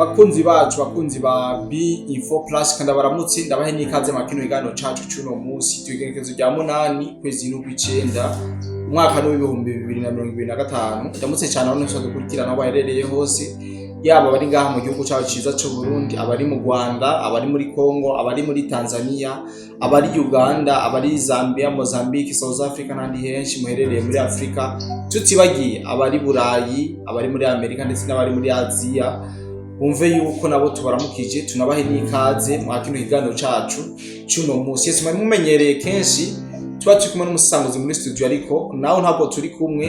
bakunzi bacu bakunzi ba B-Info Plus kandi baramutse ndabahe n'ikaze makino igano cacu cuno munsi twigerekezo rya 8 kwezi n'ukwicenda umwaka w'ibihumbi 2025 ndamutse cyane aho nshaka gukurikirana abaherereye hose yaba bari ngaha mu gihugu cyacu ciza cyo Burundi abari mu Rwanda abari muri Congo abari muri Tanzania abari Uganda abari Zambia Mozambique South Africa n'andi henshi muherereye muri Afrika tutibagiye abari Burayi abari muri Amerika ndetse n'abari muri Aziya umve yuko nabo tubaramukije tunabahe n'ikaze mu kino kiganiro cacu cuno munsi yese mumenyereye kenshi tuba turi kumwe n'umusanguzi muri studio ariko naho ntabwo turi kumwe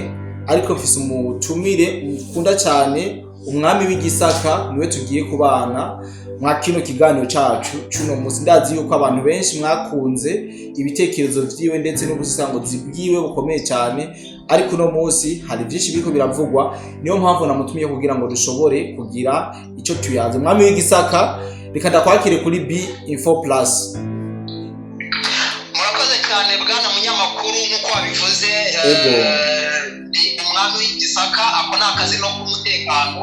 ariko mfise umutumire mukunda cyane umwami w'igisaka niwe tugiye kubana mwa kino kiganiro cacu cuno munsi ndazi yuko abantu benshi mwakunze ibitekerezo vyiwe ndetse n'ubusanguzi bwiwe bukomeye cyane ariko no munsi hari byinshi biriko biravugwa niyo mpamvu namutumiye kugira ngo dushobore kugira ico tuyaze mwami w'igisaka reka ndakwakire kuri B-Info Plus. Murakoze cyane bwana munyamakuru nkuko wabivuze umwami w'igisaka ako nakazi no kumutekano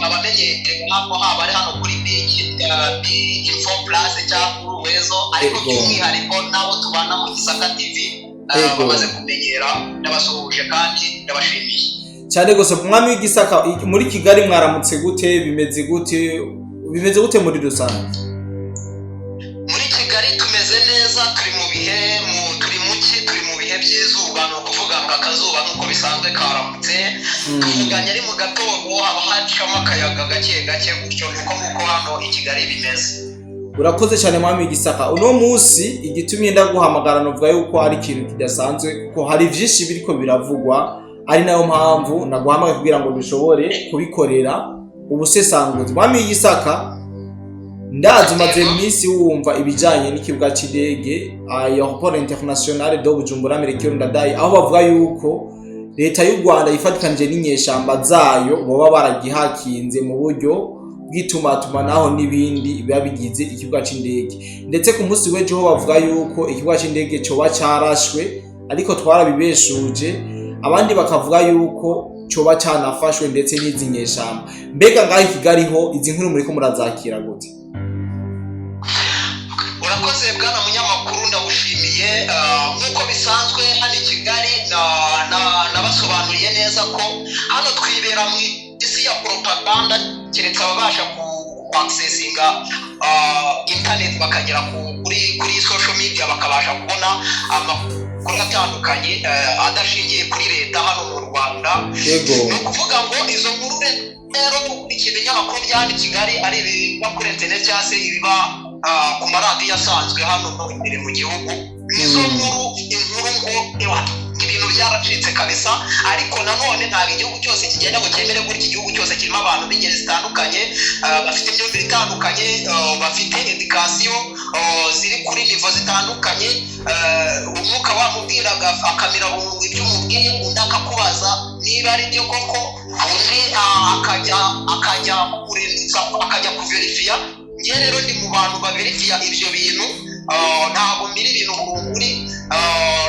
abamenyereye ntabwo haba ari hano kuri B-Info Plus cyangwa Uwezo ariko by'umwihariko nabo tubana mu Gisaka TV bamaze kumenyera ndabasuhuje kandi ndabashimiye cyane gose umwami w'igisaka muri Kigali mwaramutse gute bimeze gute muri rusange? Muri Kigali tumeze neza turi mu bihe by'izuba no kuvuga ngo akazuba nuko bisanzwe karamutse tuvuganye ari mu gatondo haba hacamo akayaga gake gutyo nuko hano i Kigali bimeze. Urakoze cyane mwami w'igisaka uno munsi igitumye ndaguhamagara novuga yuko ari ikintu kidasanzwe kuko hari byinshi biriko biravugwa ari nayo mpamvu naguhamagaye kugira ngo dushobore kubikorera ubusesanguzi. Mwami w'igisaka ndazi umaze iminsi wumva ibijanye n'ikibuga c'indege Aéroport International de Bujumbura Melchior Ndadaye aho bavuga yuko leta y'u Rwanda yifatikanije n'inyeshamba zayo boba baragihakinze mu buryo bw'itumatuma naho n'ibindi biba bigize ikibuga c'indege ndetse ku munsi w'ejo ho bavuga yuko ikibuga c'indege coba carashwe ariko twarabibeshuje abandi bakavuga yuko coba canafashwe ndetse n'izi nyeshamba. Mbega ngaho Kigali ho izi nkuru muri ko murazakira gute? Urakoze bwana munyamakuru ndagushimiye nkuko bisanzwe hano i Kigali nabasobanuriye neza ko hano twibera mu isi ya propaganda keretse ababasha ku accessinga internet bakagera kuri social media bakabasha kubona amakuru atandukanye adashingiye kuri leta hano mu Rwanda. Ni ukuvuga ngo izo nkuru rero ikintu ibinyamakuru by'ahandi Kigali ari ibiba kuri internet cyangwa se ibiba ku maradiyo asanzwe hano no imbere mu gihugu izo inkuru ngo ibintu byaracitse kabisa ariko nanone ntabwo igihugu cyose kigenda ngo cyemere gutya igihugu cyose kirimo abantu b'ingeri zitandukanye bafite imyumvire itandukanye bafite education ziri kuri nivo zitandukanye umwuka wamubwiraga akamira bumwe by'umubwiye undi akakubaza niba ari byo koko undi akajya kurenza akajya kuverifiya. Njye rero ndi mu bantu baverifiya ibyo bintu ntabwo mbiri ibintu burunguri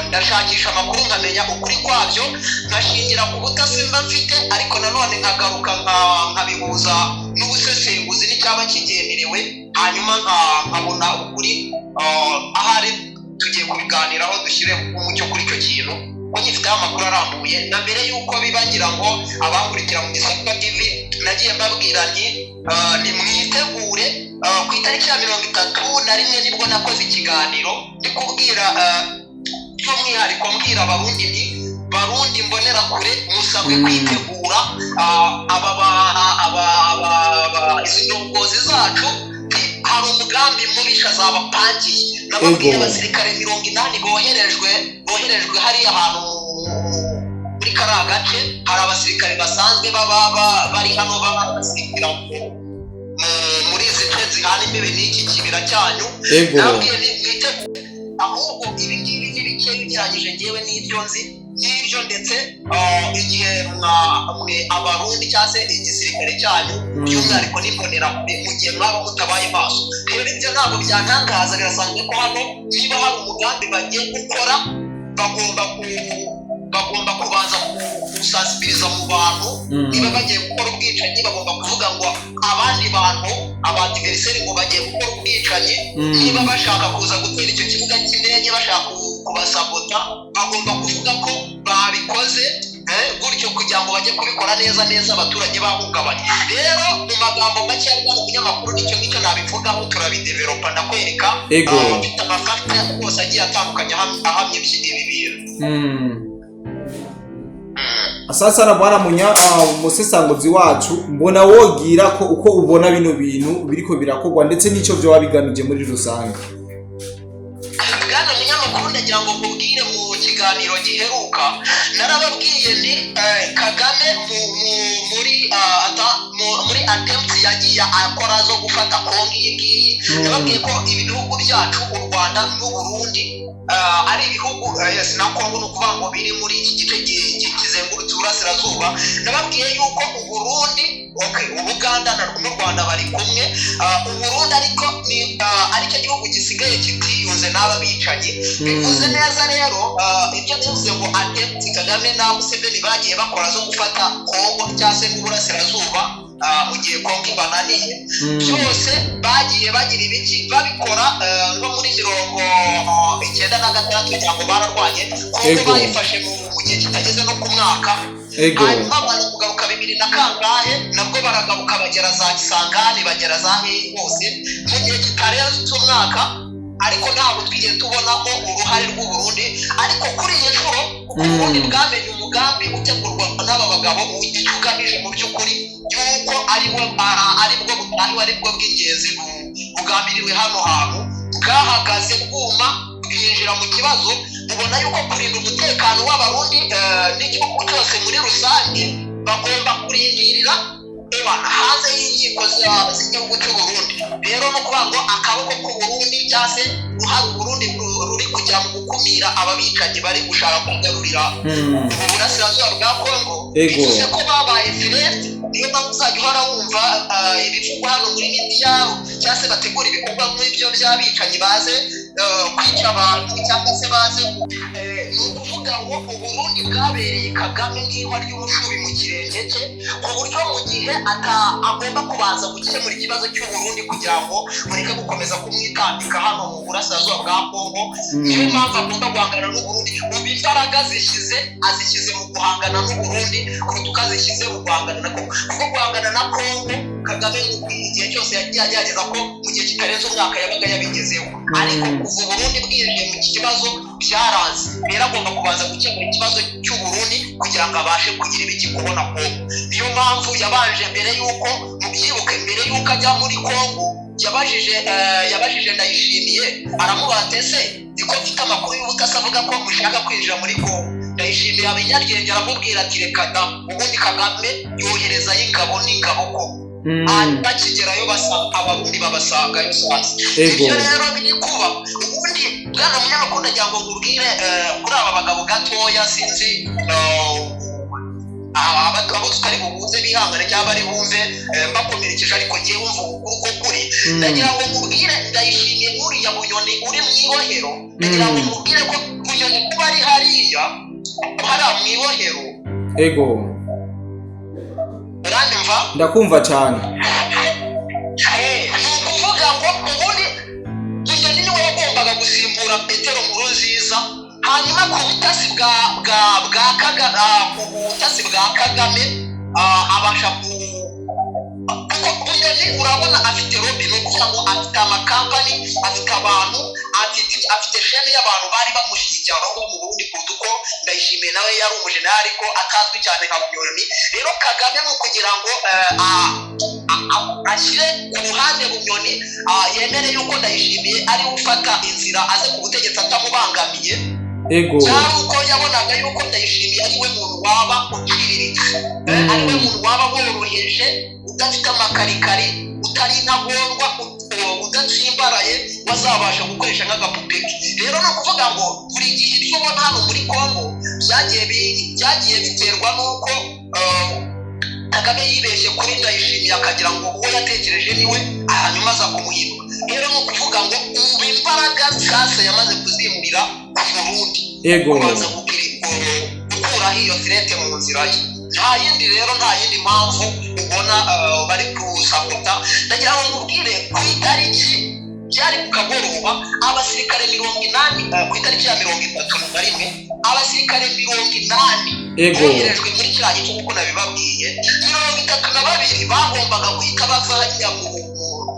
ndashakisha amakuru nkamenya ukuri kwabyo nkashingira ku butasi mba mfite ariko nanone nkagaruka nkabihuza n'ubusesenguzi n'icyaba kigenderewe hanyuma nkabona ukuri ahari tugiye kubiganiraho dushyire umucyo kuri icyo kintu ko gifiteho amakuru arambuye na mbere y'uko bibagira ngo abankurikira mu Gisaka TV nagiye mbabwira nti nimwitegure ku itariki ya 31 nibwo nakoze ikiganiro ndi kubwira by'umwihariko mbwira abarundi nti barundi mbonera kure musabwe kwitegura izi ndongozi zacu hari umugambi mubisha zabapangiye nababwira abasirikare 80 boherejwe hariya ahantu muri kariya gace hari abasirikare basanzwe bari hano babasirikira muri izi nce zihana imbibe n'iki kibira cyanyu nabwiye mwitegure ahubwo ibi ngibi n'ibike bigeranyije ngewe n'ibyo nzi n'ibyo ndetse igihe mwe abarundi cyangwa se igisirikare cyanyu by'umwihariko n'imbonera mu gihe mwaba mutabaye maso rero ibyo ntabwo byantangaza birasanzwe ko hano niba hari umugambi bagiye gukora bagomba kubanza gusansibiriza mu bantu niba bagiye gukora ubwicanyi bagomba kuvuga ngo abandi abadiveriseri ngo bagiye gukora ubwicanyi, niba bashaka kuza gutera icyo kibuga cy'indege bashaka kubasabota, bagomba kuvuga ko babikoze gutyo kugira ngo bajye kubikora neza neza abaturage bahungabanye. Rero mu magambo make y'abana umunyamakuru nicyo ngicyo nabivugaho, turabidevelopa ndakwereka bafite amafakta yose agiye atandukanye ahamye ibi bintu. Sasa na bwana musesanguzi wacu, mbona wogira ko uko ubona bino bintu biriko birakorwa ndetse n'icyo byo wabigamije muri rusange. Bwana munyamakuru, ndagira ngo mbubwire mu kiganiro giheruka narababwiye ni Kagame muri attempt yagiye akora zo gufata Kongo iyi, nababwiye ko ibi bihugu byacu u Rwanda n'u Burundi ari ibihugu na Kongo n'ukuvuga ngo biri muri iki gice kizengurutse uburasirazuba. Nababwiye yuko u Burundi Ubuganda n'u Rwanda bari kumwe, u Burundi ariko aricyo gihugu gisigaye kitiyunze n'aba bicanyi. Bivuze neza rero ibyo bivuze ngo attempt Kagame na Museveni bagiye bakora zo gufata Kongo cyangwa se n'uburasirazuba mu gihe Kongo ibananiye, byose bagiye bagira ibiki babikora nko muri 1996 cyangwa bararwanye Kongo bayifashe mu gihe kitageze no ku mwaka. Hanyuma abantu kugaruka 2000 nabwo baragaruka bagera za Kisangani, bagera za hehe hose mu gihe kitarenze umwaka, ariko ntabwo twigeze tubonamo uruhare rw'u Burundi. Ariko kuri iyi nshuro u Burundi bwamenye umugambi utegurwa n'aba bagabo ugamije mu by'ukuri yuko aribwo bw'ingenzi bugambiriwe hano hantu, bwahagaze bwuma bwinjira mu kibazo. Ubona yuko kurinda umutekano w'abarundi n'igihugu cyose muri rusange bagomba kurindirira hanze y'inkiko z'igihugu cy'u Burundi. Rero no kuvuga ngo akaboko k'u Burundi cyangwa se uruhare u Burundi ruri kujya mu gukumira ababicanyi bari gushaka kugarurira mu burasirazuba bwa Kongo, bivuze ko babaye firete. Niyo mpamvu uzajya uhora wumva ibivugwa hano muri media cyangwa se bategura ibikorwa nk'ibyo by'abicanyi baze kwica abantu cyangwa se baze ni ukuvuga ngo u Burundi bwabereye Kagame nk'ihwa ry'umushubi mu kirenge cye, ku buryo mu gihe agomba kubanza gukemura ikibazo cy'u Burundi kugira ngo mureke gukomeza kumwitambika hano mu burasirazuba bwa Kongo. Niyo mpamvu agomba guhangana n'u Burundi. Ubu imbaraga azishyize mu guhangana n'u Burundi kuruta uko azishyize mu guhangana na Kongo, kuko guhangana na Kongo Kagame igihe cyose yagiye agerageza ko mu gihe kitarenze umwaka yabaga yabigezeho, ariko kuva Burundi bwinjiye mu kibazo byaranze. Rero agomba kubanza gukemura ikibazo cy'u Burundi kugira ngo abashe kugira ibiki kubona Kongo. Niyo mpamvu yabanje mbere yuko mubyibuke, mbere yuko ajya muri Kongo yabajije Ndayishimiye, aramubaza ese niko mfite amakuru y'ubutasi avuga ko mushaka kwinjira muri Kongo. Ndayishimiye abinyarwenge aramubwira ati reka da, ubundi Kagame yoherezayo ingabo n'ingabo ko bakigerayo abarundi babasangayo sasa. Ibyo rero biri kuba. Ubundi bwana munyamakuru ndagira ngo ngubwire kuri aba bagabo gatoya, sinzi abo tutari bubuze bihangane cyangwa bari bumve mbakomerekeje, ariko ngiye wumva uko kuri. Ndagira ngo ngubwire Ndayishimiye nk'uriya Bunyoni uri mu ibohero, ndagira ngo ngubwire ko Bunyoni kuba ari hariya mu ibohero. Ego uranyumva? Ndakumva cyane. Ni ukuvuga ngo ubundi Bunyoni niwe wagombaga gusimbura Petero Nkurunziza, hanyuma ku butasi bwa Kagame abasha kuko Bunyoni urabona afite lobby, ni ukuvuga ngo afite amakampani, afite abantu, afite shene y'abantu bari bamushyigikira aho mu Burundi kuruta uko Ndayishimiye nawe yari umujenerali ariko atazwi cyane nka Bunyoni. Rero Kagame mu kugira ngo ashyire ku ruhande Bunyoni yemere yuko Ndayishimiye ari ufata inzira aze ku butegetsi atamubangamiye, cyangwa uko yabonaga yuko Ndayishimiye ari we muntu waba uciriritse, ari we muntu waba woroheje, udafite amakarikari, utari intagondwa, udatsimbaraye, wazabasha gukoresha nk'agapupe ke. Rero ni ukuvuga ngo buri gihe ibyo ubona hano muri Kongo byagiye biterwa n'uko Kagame yibeshye kuri Ndayishimiye akagira ngo uwo yatekereje niwe, hanyuma aza kumuhinduka. Rero ni ukuvuga ngo ubu imbaraga zose yamaze kuzimurira ku Burundi, kubanza gukuraho iyo firete mu nzira ye. Nta yindi mpamvu ubona bari kusapota. Ndagira ngo ngubwire byari ku kagoroba abasirikare 80 ku itariki ya 31 abasirikare 80 boherejwe muri kiriya gice nk'uko nabibabwiye 32 bagombaga guhita bava hariya mu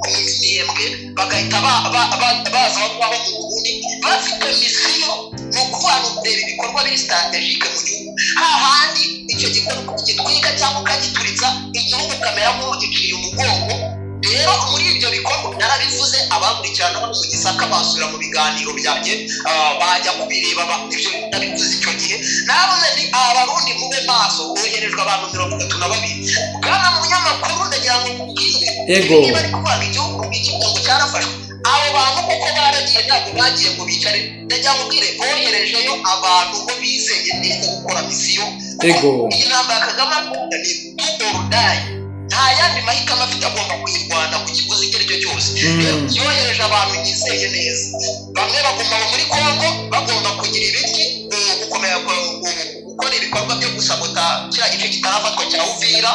minembwe bagahita baza baho mu Burundi bafite misiyo no kubana kureba ibikorwa biri strategique mu gihugu hahandi icyo gikorwa gitwika cyangwa ukagituritsa igihugu kamera nk'ugiciye umugongo. Rero muri ibyo bikorwa narabivuze abakurikirana mu Gisaka basura mu biganiro byanjye bajya kubireba ibyo nabivuze icyo gihe navuze ni abarundi mube maso boherejwe abantu 32 bwana munyamakuru ndagira ngo mubwire niba ari kuvuga igihugu ikigongo cyarafashwe abo bantu kuko baragiye ntabwo bagiye ngo bicare ndagira ngo mbwire boherejeyo abantu bo bizeye neza gukora misiyo. Iyi ntambara Kagame ni tugorudayi nta yandi mahitamo afite agomba kuyirwana ku kiguzi icyo ari cyo cyose. Yohereje abantu yizeye neza bamwe bagomba muri Kongo bagomba kugira ibiti gukomera gukora ibikorwa byo gusabota kiriya gice kitarafatwa cya Uvira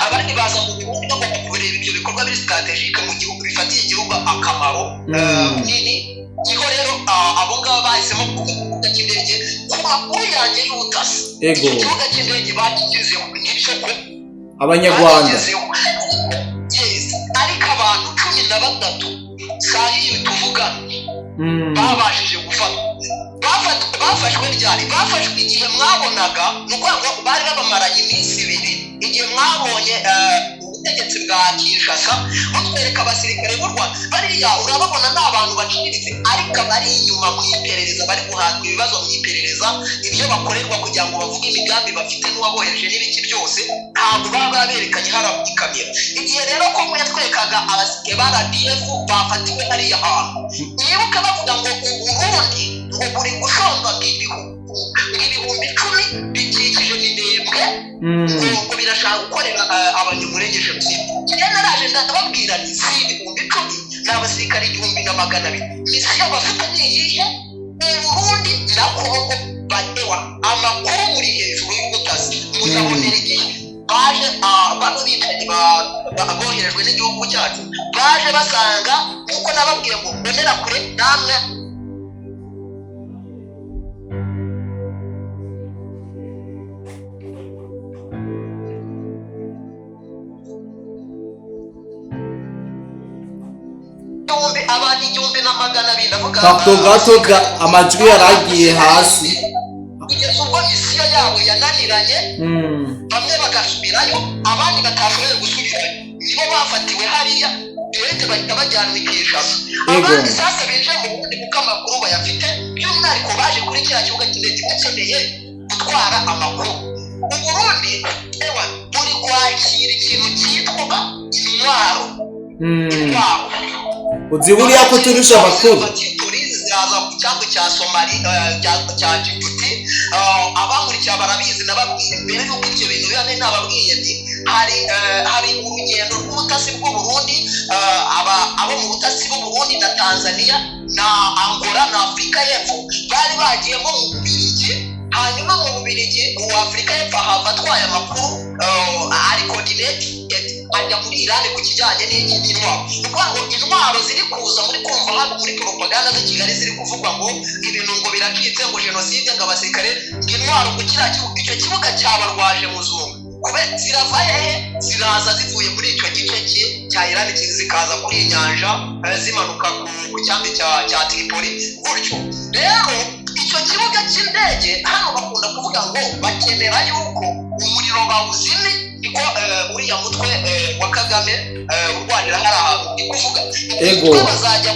abandi baza mu Burundi bagomba kureba ibyo bikorwa biri strategique mu gihugu bifatiye igihugu akamaro nini. Niho rero abo ngabo bahisemo kuvuga cy'indege ku makuru yanjye y'ubutasi ikibuga cy'indege bakigezeho n'ibyo ko abanyarwanda ariko abantu 13 saa hiyo tuvuga babashije bafashwe ryari bafashwe igihe mwabonaga nuko bari babamaranye iminsi 2 igihe mwabonye ubutegetsi bwa Kinshasa butwereka abasirikare b'u Rwanda bariya urababona n'abantu baciriritse ariko bari inyuma mu iperereza bari guhatwa ibibazo mu iperereza ibyo bakorerwa kugira ngo bavuge imigambi bafite n'uwabohereje n'ibiki byose ntabwo baba berekanye harabuye kamera. Igihe rero ko mwatwekaga abasirikare ba RDF bafatiwe hariya hantu nibuka bavuga ngo Uburundi ngo buri gushonga ibihumbi 10 bikikije Minembwe ngo birashaka gukorera abanyamurenge jenoside. Njye naraje ndababwira ni si ibihumbi 10 n'abasirikare 1200 misiyo bafite niyihe Burundi na Kongo badewa amakuru muri hejuru y'ubutasi muzabonera igihe baje bano bicanyi bagoherejwe n'igihugu cyacu baje basanga kuko nababwiye ngo bonera kure namwe abantu 1200 ndavuga gato amajwi yaragiye hasi kugeza ubwo misiyo yabo yananiranye bamwe bagasubirayo abandi batashoboye gusubirayo nibo bafatiwe hariya direct bahita bajyanwa Kinshasa. Abandi sasa binje mu Burundi kuko amakuru bayafite by'umwihariko baje kuri kiriya kibuga cy'indege bakeneye gutwara amakuru. Uburundi buri kwakira ikintu cyitwa intwaro uziburiya ko turusha amakuru zaza ku cyangwa cya Somali cya Djibouti abamurikiye barabizi nababwiye mbere yuko ibyo bintu bane nababwiye ati hari urugendo rw'ubutasi bw'u Burundi abo mu butasi bw'u Burundi na Tanzania na Angola na Afrika y'Epfo bari bagiye mu Bubiligi hanyuma mu Bubiligi Afrika y'Epfo hafatwaye amakuru ari coordinate ajya muri Iran ku kijyanye n'intwaro kuko ngo intwaro ziri kuza muri kumva hano muri propaganda za Kigali ziri kuvugwa ngo ibintu ngo birakitse ngo genocide ngo abasirikare intwaro ngo icyo kibuga cyabarwaje muzungu kube ziravaye ziraza zivuye muri icyo gice cya Iran zikaza kuri inyanja zimanuka ku cyambi cya Tripoli gutyo. Rero icyo kibuga cy'indege hano bakunda kuvuga ngo bakenera yuko umuriro bawuzimye niko uriya mutwe wa Kagame urwanira hari ahantu ndi kuvuga bazajya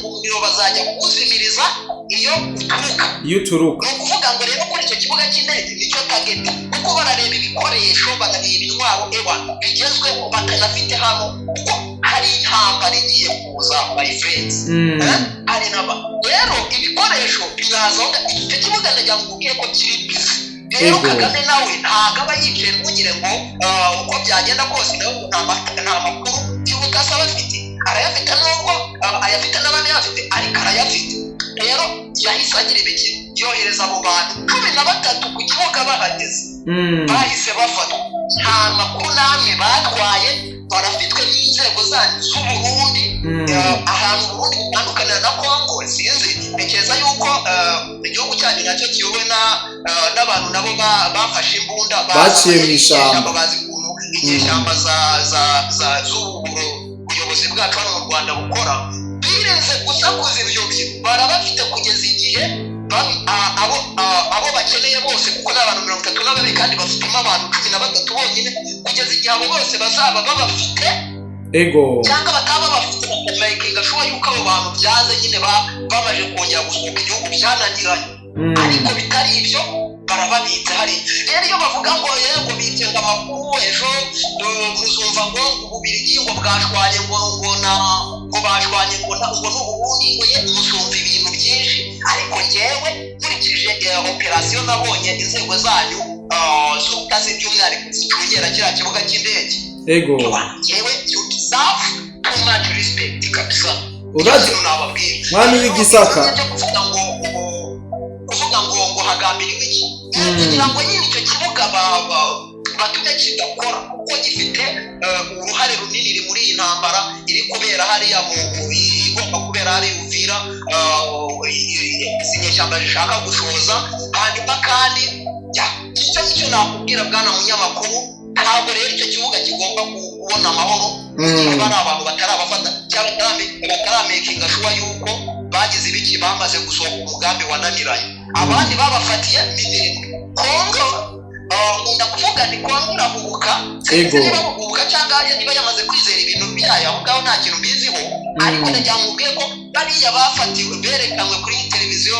umuriro bazajya kuwuzimiriza iyo uturuka ni ukuvuga ngo rero kuri icyo kibuga cy'indege nicyo target kuko barareba ibikoresho barareba intwaro bigezweho batanafite hano kuko hari intambara igiye kuza my friends hari naba rero ibikoresho binazaho icyo kibuga ndagira ngo ubwiye ko kiri busy. Rero Kagame nawe ntabwo aba yicaye ntugire ngo uko byagenda kose nawe nta makuru y'ubutasi aba afite arayafite nubwo ayafite n'abandi yafite ariko arayafite. Rero yahise agira ibiki yohereza abo bantu 13 ku kibuga bahageze bahise bafatwa nta makuru namwe batwaye barafitwe n'inzego z'u Burundi ahantu Burundi butandukanira na Kongo sinzi ntekereza yuko igihugu cyanyu nacyo kiyobowe n'abantu nabo bafashe imbunda baciye mu ishyamba bazi ukuntu inyeshyamba z'ubuyobozi bwacu hano mu Rwanda bukora birenze gusakuza ibyo bintu barabafite kugeza igihe abo bakeneye bose kuko ni abantu 32 kandi bafitemo abantu 13 bonyine kugeza igihe abo bose bazaba babafite cyangwa bataba bafite bamakinga shuwa yuko abo bantu byaze nyine bamaje kongera gusohoka igihugu byananiranye ariko bitari ibyo barababitse hari rero iyo bavuga ngo yego bitenga amakuru ejo muzumva ngo Ububirigi ngo bwashwanye ngo bashwanye ngo n'Uburundi ngo ye musumva ibintu byinshi ariko njyewe nkurikije operation nabonye inzego zanyu z'ubutasi by'umwihariko zicungera kiriya kibuga cy'indege njyewe you deserve too much respect kabisa urazi mwami w'igisaka kuvuga ngo hagambiriwe iki kugira ngo nyine icyo kibuga batume kidakora kuko gifite uruhare runini muri iyi ntambara iri kubera hariya igomba kubera hari Uvira inyeshyamba zishaka gushoza hanyuma kandi icyo nakubwira bwana munyamakuru ntabwo rero icyo kibuga kigomba kubona amahoro niba ari abantu batarabafata cyangwa bataramekinga shuwa yuko bagize ibiki bamaze gusohoka umugambi wananiranye abandi babafatiye minembwe Kongo nkunda kuvuga ni Kongo irahubuka niba bahubuka cyangwa niba yamaze kwizera ibintu byayo aho ngaho nta kintu biziho ariko ndacyamubwiye ko bariya bafatiwe berekanwe kuri televiziyo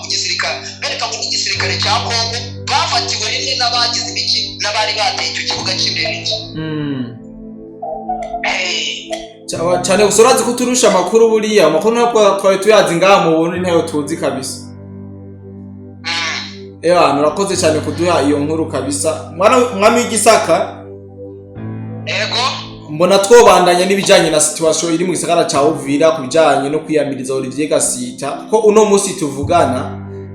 ku gisirikare berekanwe n'igisirikare cya Kongo bafatiwe rimwe n'abagize ibiki n'abari bateye icyo kibuga cy'indege cyane gusa urazi ko turusha amakuru buriya amakuru ntabwo twari tuyazi ngaha mu Burundi ntayo tuzi kabisa nurakoze cyane kuduha iyo nkuru kabisa mwami w'igisaka mbona twobandanya n'ibijyanye na situation iri mu gisagara cya Uvira ku bijyanye no kwiyamiriza Olivier Gasita ko uno munsi tuvugana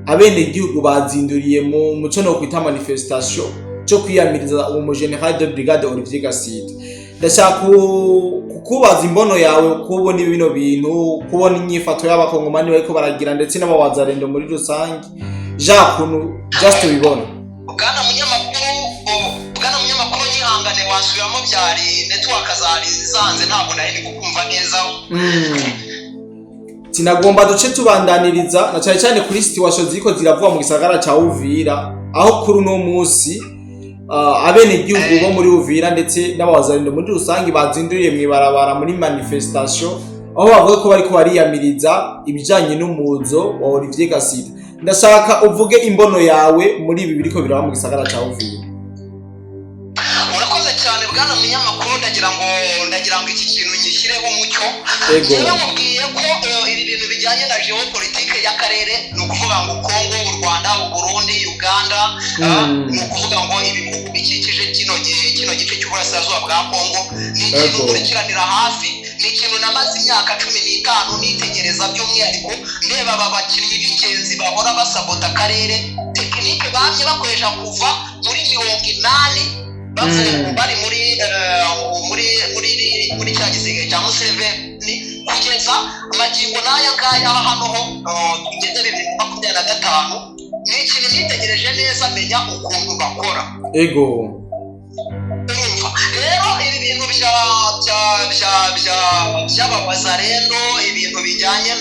abene igihugu bazinduriye mu muco no kwita manifestation cyo kwiyamiriza uwo General de Brigade Olivier Gasita ndashaka kukubaza imbono yawe kubona ibino bintu kubona inyifato y'abakongomani bariko baragira ndetse n'abawazarendo muri rusange just ubibona bwana munyamakuru nyihangane wasubiramo byari network zari zanze ntabwo nari gukumva neza sinagomba duce tubandaniriza na cyane cyane kuri situation ziko ziravuga mu gisagara cya Uvira aho kuri uno munsi abene igihugu bo muri Uvira ndetse n'abawazarendo muri rusange bazinduriye mu ibarabara muri manifestation aho bavuga ko bariko bariyamiriza ibijanye n'umuzo wa Olivier Gasita ndashaka uvuge imbono yawe muri ibi biriko biraba mu gisagara cya Uvira urakoze cyane bwana munyamakuru ndagira ngo iki kintu nyishyireho umucyo yewe mubwiye ko ibi bintu bijyanye na geopolitique y'akarere ni ukuvuga ngo Kongo u Rwanda u Burundi Uganda ni ukuvuga ngo ibihugu bikikije kino gice cy'uburasirazuba bwa Kongo ni ikintu nkurikiranira hafi ni ikintu namaze imyaka 15 nitegereza by'umwihariko ndeba aba bakinnyi b'ingenzi bahora basabota akarere tekinike bamye bakoresha kuva muri 80 bari muri cya gisirikare cya Museveni kugeza amagingo n'aya ngaya hano ho tugeze 2025 ni ikintu nitegereje neza menya ukuntu bakora rero ibi bintu by'abawazarendo ibintu bijyanye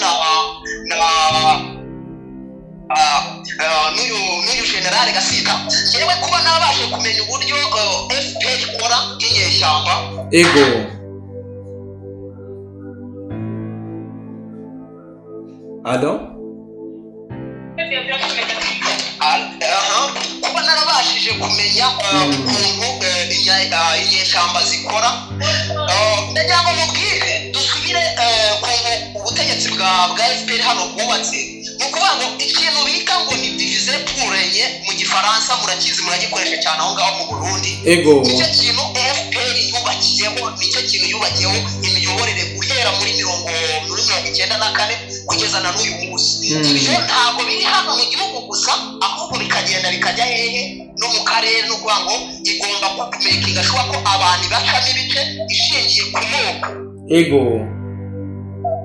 n'uyu General Gasita yewe kuba nabashe kumenya uburyo FPR ikora nk'inyeshyamba kuba narabashije kumenya ukuntu inyeshyamba zikora ndagira ngo mubwire dusubire ku butegetsi bwa FPR hano bwubatse ni ukuvuga ngo ikintu bita ngo ni divize pour régner mu gifaransa murakizi muragikoresha cyane aho ngaho mu Burundi nicyo kintu FPR yubakiyeho nicyo kintu yubakiyeho imiyoborere guhera muri 1994 kugeza na n'uyu munsi ibyo ntabwo biri hano mu gihugu gusa ahubwo bikagenda bikajya hehe no mu karere no kuvuga ngo igomba kumekinga shuwa ko abantu bacamo ibice ishingiye ku moko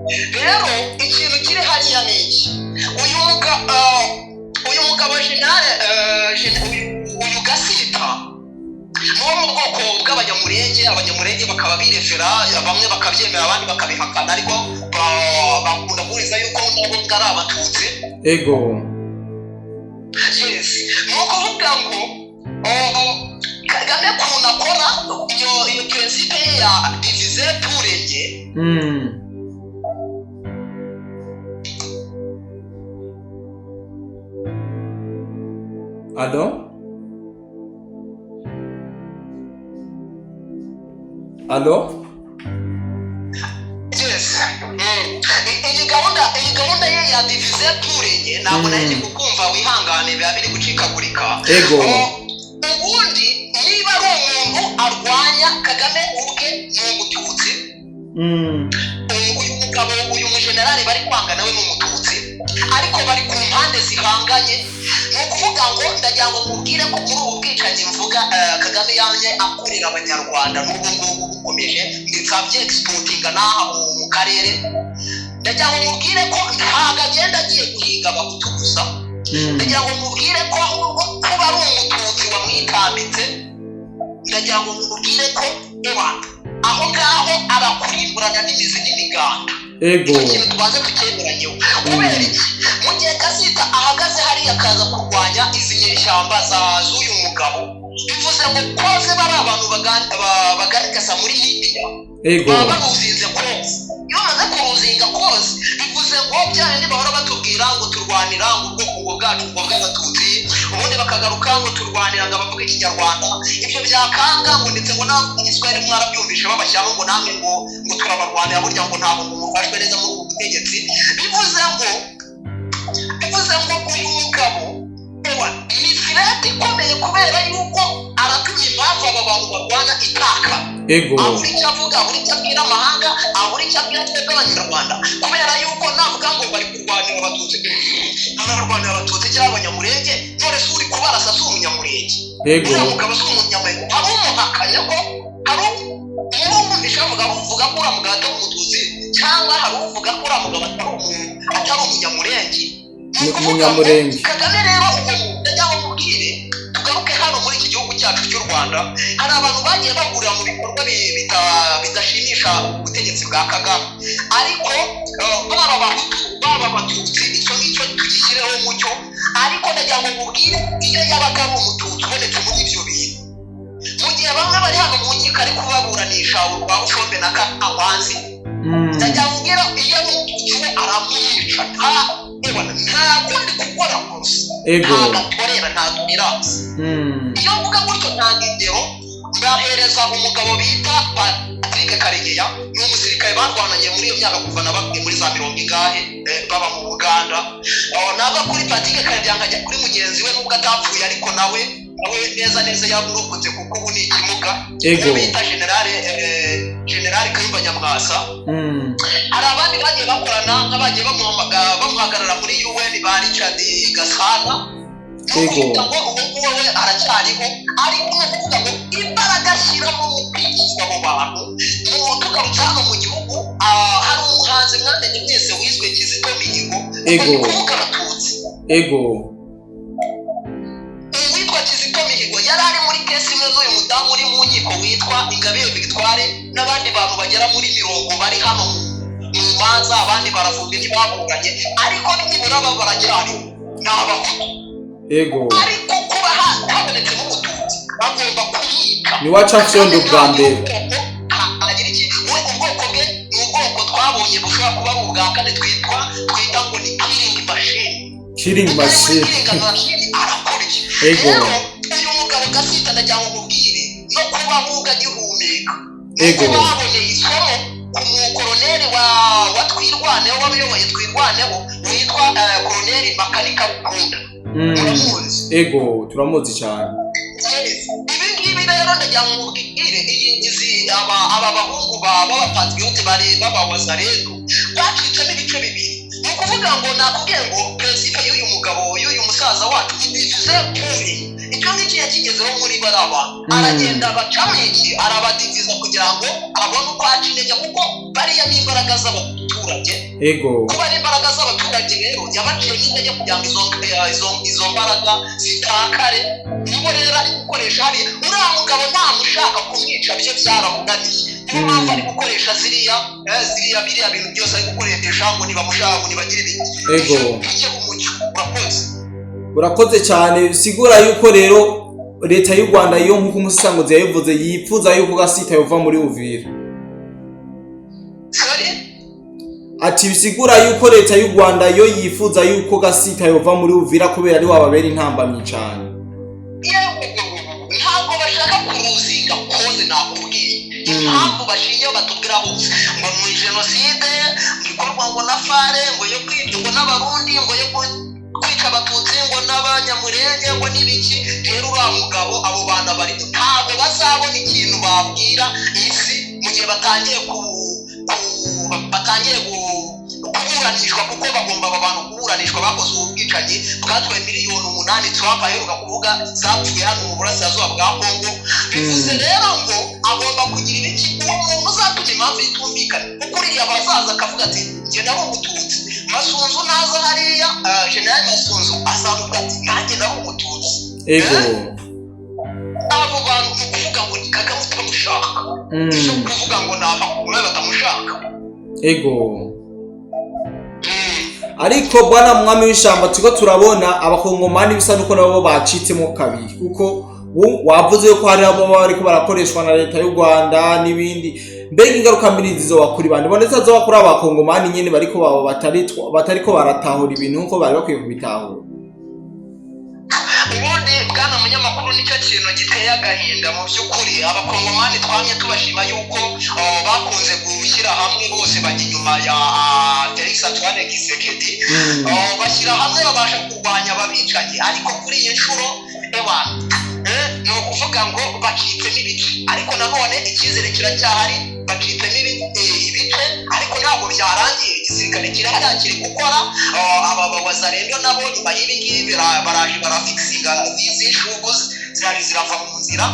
rero ikintu kiri hariya ni iki, uyu mugabo uyu Gasita n'uwo mu bwoko bw'abanyamurenge bakaba birefera, bamwe bakabyemera abandi bakabihakana, ariko bakunda guhuriza yuko nabo ari abatutsi. Ego. Yes, ni ukuvuga ngo Kagame ukuntu akora iyo principe ya diviser pour régner. Allo? Yes. Iyi gahunda ye ya diviser pour régner ntabwo nari kukumva, wihangane biba biri gucikagurika. Ego. Ubundi niba ari umuntu arwanya Kagame ubwe ni umututsi, uyu mujenerali bari kwanga nawe ni umututsi, ariko bari ku mpande zihanganye. Ni ukuvuga ngo ndagira ngo mubwire ko muri ubu bwicanyi mvuga Kagame yamye akorera abanyarwanda n'ubu ngubu bukomeje ndetse abyegisportinga n'aha mu karere. Ndagira ngo mubwire ko ntabwo agenda agiye guhiga abahutu gusa, ndagira ngo mubwire ko ahubwo kuba ari umututsi wamwitambitse, ndagira ngo mubwire ko aho ngaho arakuriburana n'imizi n'imiganda. Ego. Ikintu tubanze tukemeranyeho. Kubera iki? Mu gihe Gasita ahagaze hariya akaza kurwanya izi nyeshyamba z'uyu mugabo, bivuze ngo koze bari abantu bagaragaza muri Libya, baba baruzinze koze. Iyo bamaze kuruzinga koze, bivuze ngo bya bindi bahora batubwira ngo turwanira ngo ubwoko bwacu bw'abatutsi, ubundi bakagaruka ngo turwanira ngo abavuga ikinyarwanda, ibyo byakanga ngo ndetse ngo n'Abanyarwanda mwarabyumvishe babashyiraho ngo namwe ngo turabarwanira, burya ngo ntabwo mufashwe neza muri ubu butegetsi. Bivuze ngo uyu mugabo ni firete ikomeye, kubera yuko aratuma impamvu aba bantu barwana itaka. Abura icyo avuga, abura icyo abwira amahanga, abura icyo abwira twebwe abanyarwanda, kubera yuko navuga ngo bari kurwanira abatutsi, n'abarwanira abatutsi cyangwa abanyamurenge, none se uri kubarasa si umunyamurenge, uriya mugabo si umunyamurenge, hari umuhakanya ko hari umwumvisha bavuga ko uriya mugabo atari umututsi, cyangwa hari uvuga ko uriya mugabo atari umunyamurenge. Kagame rero ndagira ngo mubwire, tugaruke hano muri iki gihugu cyacu cy'u Rwanda, hari abantu bagiye bahurira mu bikorwa bidashimisha ubutegetsi bwa Kagame, ariko baba abahutu baba abatutsi, icyo ngicyo tugishyireho umucyo. Ariko ndagira ngo mubwire, iyo yabaga ari umututsi ubonetse muri ibyo bintu, mu gihe bamwe bari hano mu nkiko ari kubaburanisha urwa Bushombe na Kamanzi, ndagira ngo mubwire iyo ari umututsi we aramwica, ntabwo ndi gukora gusa, ntabwo atorera, ntabwo iranze. Iyo mvuga gutyo nta ngero ngahereza umugabo bita Patrick Karegeya, ni umusirikare barwananye muri iyo myaka kuva na bamwe muri za 70 baba mu Uganda. Nava kuri Patrick Karegeya nkajya kuri mugenzi we nubwo atapfuye, ariko nawe neza yamurokotse kuko ubu ni ikimuga, bita General Kayumba Nyamwasa. Hari abandi bagiye bakorana nk'abagiye bamuhagarara muri UN ba Richard Gasana, nukuvuga ngo ubu ngubu we aracyariho, ariko nukuvuga ngo imbaraga ashyiramo mu kwigisha abo bantu. Tugarutse hano mu gihugu, hari umuhanzi mwamenye mwese wiswe Kizito Mihigo, ni kuvuga abatutsi. Uwitwa Kizito Mihigo yari ari muri kesi imwe n'uyu mudamu uri mu nkiko witwa Ingabire Victoire, n'abandi bantu bagera muri 20 bari hano mu manza, abandi barafunzwe ntibaburanye, ariko nibura baba baracyariho, ni abahutu. Ariko kuba habonetse n'umututsi bagomba kumwika. Ni waca fyondo bwa mbere. Aragira iki? Ubwoko bwe ni ubwoko twabonye bushobora kuba ari ubwa kane twita ngo ni killing machine. Arakora iki? Rero uyu mugabo Gasita ndagira ngo mubwire, no kuba ahubwo agihumeka, kuba baboneye isomo ku mukoloneli wa Twirwaneho, wabiyoboye Twirwaneho, witwa Koloneli Makanika Rukunda. Turamuzi cyane. Ibi ngibi rero ndagira ngo mubwire, aba bahungu b'abapatriote bareba b'abazaredo bacitsemo ibice bibiri. Ni ukuvuga ngo nakubwiye ngo principe y'uyu mugabo, y'uyu musaza wacu, ibivuze kuri icyo ngicyo yakigezeho muri baraba, aragenda abacamo iki, arabadiviza kugira ngo abone uko aca intege, kuko bariya n'imbaraga z'abaturage. y'abaturage. ego kuba ari imbaraga z'abaturage rero yabaciyemo intege kugira ngo izo mbaraga zitakare. nibo rero ari gukoresha hariya uriya mugabo ntamushaka kumwica byo byaramunaniye. niyo mpamvu ari gukoresha biriya bintu byose ari gukoresha ngo nibamushaka ngo nibagire ibiki. ego bijye umucyo. urakoze cyane. bisigura yuko rero leta y'u Rwanda yo nk'uko umusanguzi yabivuze yifuza yuko Gasita yova muri Uvira. Ati bisigura yuko leta y'u Rwanda yo yifuza yuko Gasita yova muri Uvira kubera ari wababera intambamyi cyane. ntabwo bashaka kuruzinga koze nakubwiye. impamvu bashingiye batubwira hose ngo ni jenoside ikorwa ngo na fare ngo yo kwica ngo n'abarundi ngo yo kwica abatutsi ngo n'abanyamurenge ngo n'ibiki. rero uriya mugabo abo bana bari ntabwo bazabona ikintu babwira isi mu gihe batangiye kuburanishwa, kuko bagomba aba bantu kuburanishwa bakoze ubu bwicanyi bwatwaye miliyoni 8 Trump aheruka kuvuga zapfuye hano mu burasirazuba bwa Kongo. bivuze rero ngo agomba kugira ibiki uwo muntu uzatuma impamvu itumvikana. kuko uriya bazaza akavuga ati njye nari umututsi, Masunzu naza hariya General Masunzu azavuga ati nanjye nari umututsi. ego abo bantu ni ukuvuga ngo ni Kagame utamushaka. si ukuvuga ngo ni abakume batamushaka. ego ariko bwana mwami w'ishamba turiko turabona abakongomani bisa nuko nabo bacitsemo kabiri, kuko wavuze ko hari abo bariko barakoreshwa na leta y'u Rwanda n'ibindi. mbega ingaruka mbiri zizoba kuri bande boneza zo bakora abakongomani nyene bariko babo batariko baratahura ibintu nkuko bari bakwiye kubitahura. ubundi bwana munyamakuru nicyo kintu giteye agahinda mu by'ukuri. abakongomani twamye tubashima yuko bakunze gushyira hamwe bose bajya inyuma ya Felix Antoine Tshisekedi. bashyira hamwe babasha kurwanya ababicanyi, ariko kuri iyi nshuro ni ukuvuga ngo bacitsemo ibice. ariko nanone icyizere kiracyahari, bacitsemo ibice ariko ntabwo byarangiye. igisirikare kirahari kiri gukora. aba wazarendo nabo nyuma y'ibi ngibi baraje barafikisinga izi shugu zirava mu nzira.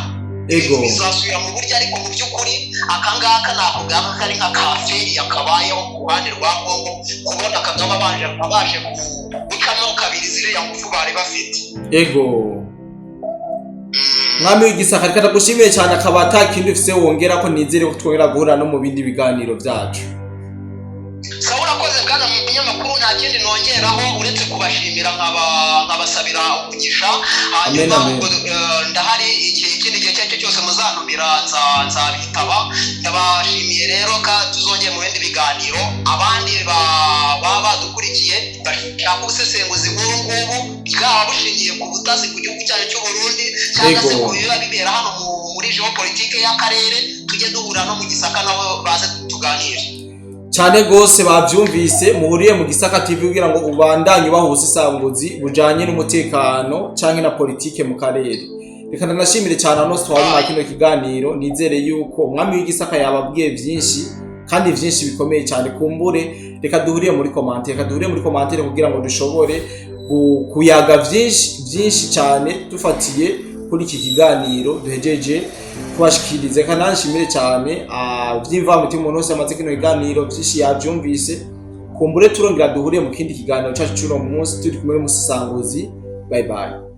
bizasubira mu buryo, ariko mu by'ukuri akangaka nakubwira ko ari nka kaferi yakabayeho ku ruhande rwa Kongo, kubona Kagame abashe gucamo kabiri ziriya ngufu bari bafite. ego mwami w'igisaka katagushimiye cyane, akaba atakindi ufise wongera ko nizere ko twongera guhura no mu bindi biganiro byacu. urakoze bwana munyamakuru, nta kindi nongeraho uretse kubashimira nkabasabira umugisha. hanyuma ndahari ikindi gihe icyo cyose muzantumira nzabitaba. ndabashimiye rero ka tuzongeye mu bindi biganiro. abandi baba badukurikiye bashaka ubusesenguzi bw'ubu ngubu bwaba bushingiye ku butasi ku gihugu cyacu cy'u Burundi cyangwa se ku biba bibera hano muri geopolitike y'akarere, tujye duhura no mu Gisaka nabo baze tuganire cyane gose. bavyumvise muhuriye mu Gisaka TV kugira ngo ubandanye bahuza isanguzi bujanye n'umutekano canke na politike mu karere. reka ndanashimire cyane anose twabona kino kiganiro. nizere yuko umwami w'igisaka yababwiye byinshi kandi byinshi bikomeye cyane. kumbure reka duhuriye muri commentaire kugira ngo dushobore kuyaga byinshi cyane dufatiye kuri iki kiganiro duhejeje kubashikiriza. reka nanshimire cyane by'imvamutima umuntu wese amaze kino kiganiro byinshi yabyumvise. kumbure turongera duhuriye mu kindi kiganiro cyacu cy'uno munsi turi kumwe n'umusanguzi. bye bye.